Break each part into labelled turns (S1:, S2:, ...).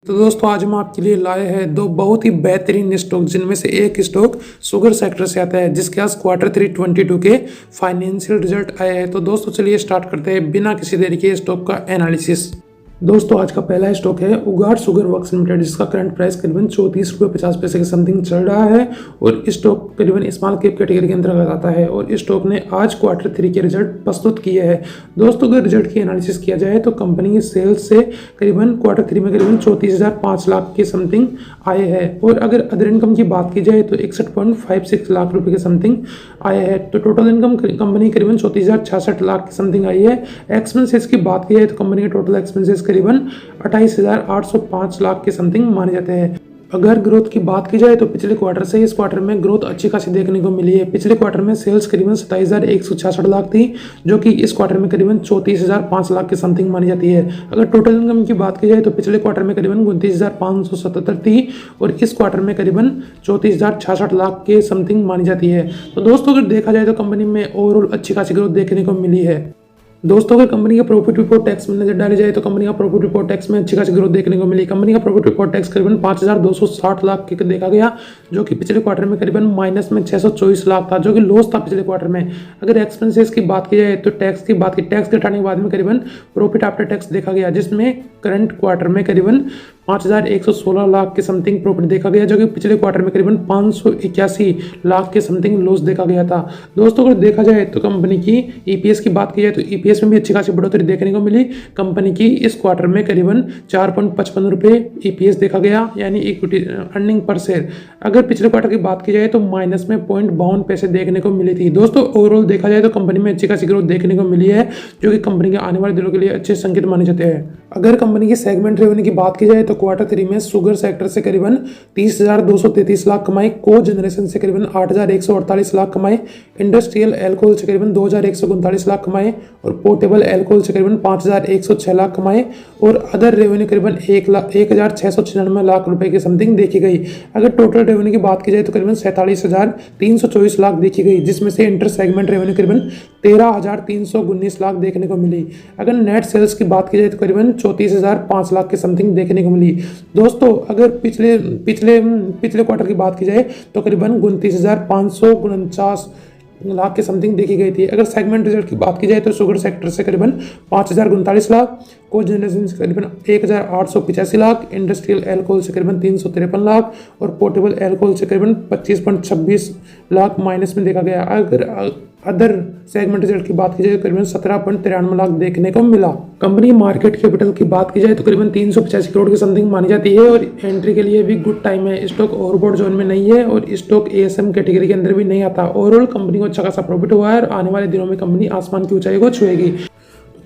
S1: तो दोस्तों आज हम आपके लिए लाए हैं दो बहुत ही बेहतरीन स्टॉक, जिनमें से एक स्टॉक शुगर सेक्टर से आता है जिसके पास Q3 22 के फाइनेंशियल रिजल्ट आए हैं। तो दोस्तों चलिए स्टार्ट करते हैं बिना किसी देरी के स्टॉक का एनालिसिस। दोस्तों आज का पहला स्टॉक है उगाड़ शुगर वर्क्स लिमिटेड, जिसका करंट प्राइस करीबन 34 रुपये 50 पैसे के समथिंग चल रहा है और स्टॉक करीबन स्मॉल कैप कैटेगरी के अंतर्गत आता है और स्टॉक ने आज Q3 के रिजल्ट प्रस्तुत किए हैं। दोस्तों अगर रिजल्ट की एनालिसिस किया जाए तो कंपनी की सेल्स से करीबन Q3 में करीबन 34,500 लाख के समथिंग आए हैं और अगर अदर इनकम की बात की जाए तो 61.56 लाख रुपए के समथिंग आए हैं। तो टोटल इनकम कंपनी करीबन 34,066 लाख की समथिंग आई है। एक्सपेंसेस की बात की जाए तो कंपनी के टोटल एक्सपेंसेस करीबन 28,805 लाख के समथिंग माने जाते हैं। अगर ग्रोथ की बात की जाए तो पिछले क्वार्टर से इस क्वार्टर में ग्रोथ अच्छी खासी देखने को मिली है। पिछले क्वार्टर में सेल्स करीबन 27,166 लाख थी, जो कि इस क्वार्टर में करीबन 34,005 लाख के समथिंग मानी जाती है। अगर टोटल इनकम की बात की जाए तो पिछले क्वार्टर में करीबन 29,577 थी और इस क्वार्टर में करीबन 34,066 लाख के समथिंग मानी जाती है। तो दोस्तों अगर देखा जाए तो कंपनी में ओवरऑल अच्छी खासी ग्रोथ देखने को मिली है। दोस्तों अगर कंपनी का प्रॉफिट बिफोर टैक्स में नजर डाली जाए तो कंपनी का प्रॉफिट बिफोर टैक्स में अच्छी खासी ग्रोथ देखने को मिली। कंपनी का प्रॉफिट बिफोर टैक्स करीबन 5,260 लाख के देखा गया, जो कि पिछले क्वार्टर में करीबन माइनस में 624 लाख था, जो कि लॉस था पिछले क्वार्टर में। अगर एक्सपेंसेस की बात की जाए तो टैक्स के घटाने के बाद में करीबन प्रॉफिट आफ्टर टैक्स देखा गया, जिसमें करंट क्वार्टर में करीबन 5,116 लाख के समथिंग प्रॉफिट देखा गया, जो कि पिछले क्वार्टर में करीबन 581 लाख के समथिंग लॉस देखा गया था। दोस्तों अगर देखा जाए तो कंपनी की ईपीएस की बात की जाए तो ईपीएस में भी अच्छी खासी बढ़ोतरी देखने को मिली। कंपनी की इस क्वार्टर में करीबन 4.55 रुपये ईपीएस देखा गया, यानी इक्विटी अर्निंग पर शेयर। अगर पिछले क्वार्टर की बात की जाए तो माइनस में 0.52 पैसे देखने को मिली थी। दोस्तों ओवरऑल देखा जाए तो कंपनी में अच्छी खासी ग्रोथ देखने को मिली है, जो कि कंपनी के आने वाले दिनों के लिए अच्छे संकेत माने जाते हैं। अगर कंपनी की सेगमेंट रेवेन्यू की बात की जाए तो Q3 में शुगर सेक्टर से करीबन 30,233 लाख कमाए, को जनरेशन से करीबन 8,148 लाख कमाए, इंडस्ट्रियल एल्कोहल से करीबन 2,139 लाख कमाए और पोर्टेबल एल्कोहल से करीबन 5,106 लाख कमाए और अदर रेवेन्यू करीबन 1,696 लाख रुपए के समथिंग देखी गई। अगर टोटल रेवेन्यू की बात की जाए तो करीबन 47,324 लाख देखी गई, जिसमें से इंटर सेगमेंट रेवेन्यू करीबन 13,319 लाख देखने को मिली। अगर नेट सेल्स की बात की जाए तो करीबन 34,005 लाख के समथिंग देखने को मिली। दोस्तों अगर पिछले क्वार्टर की बात की जाए तो करीबन 29,549 लाख के समथिंग देखी गई थी। अगर सेगमेंट रिजल्ट की बात की जाए तो शुगर सेक्टर से करीबन 5,039 लाख, को जनरेशन से करीबन 1,885 लाख, इंडस्ट्रियल एल्कोहल से करीबन 353 लाख और पोर्टेबल एल्कोहल से करीबन 25.26 लाख माइनस में देखा गया। अगर अदर सेगमेंट रिजल्ट की बात की जाए तो करीबन 17.93 लाख देखने को मिला। कंपनी मार्केट कैपिटल की बात की जाए तो करीबन 385 करोड़ की समथिंग मानी जाती है और एंट्री के लिए भी गुड टाइम है। स्टॉक ओवरबॉट जोन में नहीं है और स्टॉक एएसएम कैटेगरी के अंदर भी नहीं आता। ओवरऑल कंपनी को अच्छा खासा प्रॉफिट हुआ है और आने वाले दिनों में कंपनी आसमान की ऊंचाई को छुएगी।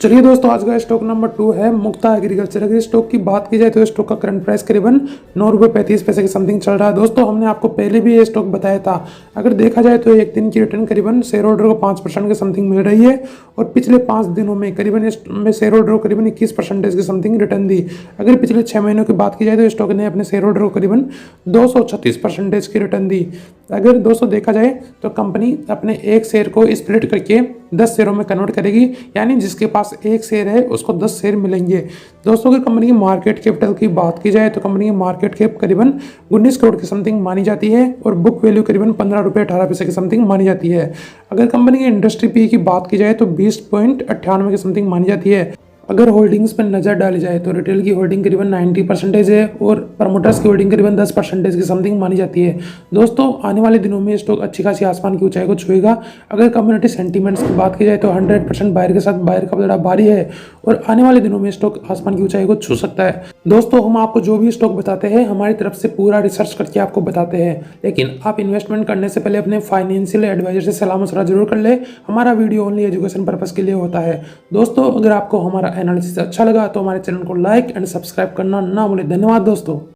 S1: चलिए दोस्तों आज का स्टॉक नंबर 2 है मुक्ता एग्रीकल्चर। अगर स्टॉक की बात की जाए तो स्टॉक का करंट प्राइस करीबन 9.35 रुपये के समथिंग चल रहा है। दोस्तों हमने आपको पहले भी ये स्टॉक बताया था। अगर देखा जाए तो एक दिन की रिटर्न करीबन शेयर होल्डर को 5% के समथिंग मिल रही है और पिछले 5 दिनों में करीबन शेयर होल्डर को करीबन 21% की समथिंग रिटर्न दी। अगर पिछले 6 महीनों की बात की जाए तो स्टॉक ने अपने शेयर होल्डर को करीबन 236% की रिटर्न दी। अगर दोस्तों देखा जाए तो कंपनी अपने एक शेयर को स्प्लिट करके 10 शेयरों में कन्वर्ट करेगी, यानी जिसके पास एक शेयर है उसको 10 शेयर मिलेंगे। दोस्तों अगर कंपनी की मार्केट कैपिटल की बात की जाए तो कंपनी की मार्केट कैप करीबन 19 करोड़ की समथिंग मानी जाती है और बुक वैल्यू करीबन 15 रुपये 18 पैसे की समथिंग मानी जाती है। अगर कंपनी की इंडस्ट्री पी की बात की जाए तो 20.98 की समथिंग मानी जाती है। अगर होल्डिंग्स पर नजर डाली जाए तो रिटेल की होल्डिंग करीबन 90% है और प्रमोटर्स की होल्डिंग करीबन 10% की समथिंग मानी जाती है। दोस्तों आने वाले दिनों में स्टॉक अच्छी खासी आसमान की ऊंचाई को छुएगा। अगर कम्युनिटी सेंटीमेंट्स की बात की जाए तो 100% बायर के साथ बायर का बड़ा भारी है और आने वाले दिनों में स्टॉक आसमान की ऊंचाई को छू सकता है। दोस्तों हम आपको जो भी स्टॉक बताते हैं हमारी तरफ से पूरा रिसर्च करके आपको बताते हैं, लेकिन आप इन्वेस्टमेंट करने से पहले अपने फाइनेंशियल एडवाइजर से सलाह मशवरा जरूर कर ले। हमारा वीडियो ओनली एजुकेशन पर्पज के लिए होता है। दोस्तों अगर आपको हमारा एनालिसिस अच्छा लगा तो हमारे चैनल को लाइक एंड सब्सक्राइब करना ना भूलें। धन्यवाद दोस्तों।